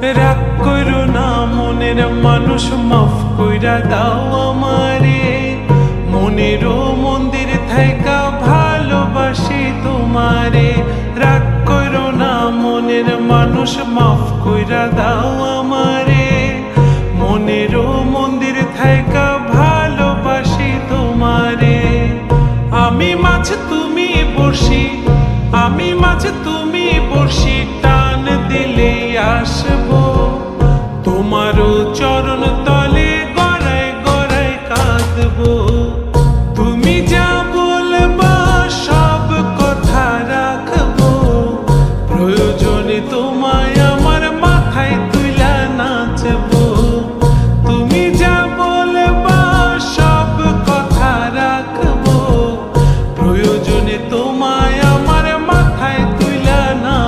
রাগ করো না মনের মানুষ, মাফ কইরা দাও আমারে। মনেরও মন্দির থাইকা ভালোবাসি তোমারে। রাগ করো না মনের মানুষ, মাফ কইরা দাও আমারে। মনেরও মন্দির থাইকা ভালোবাসি তোমারে। আমি মাছ তুমি বড়শি, আমি মাছ তুমি বড়শি, টান দিলে আসবো তোমারও চরণ তলে, গড়ায় গড়ায় কাঁদবো। তুমি যা বলবা সব কথা রাখবো, প্রয়োজনে তো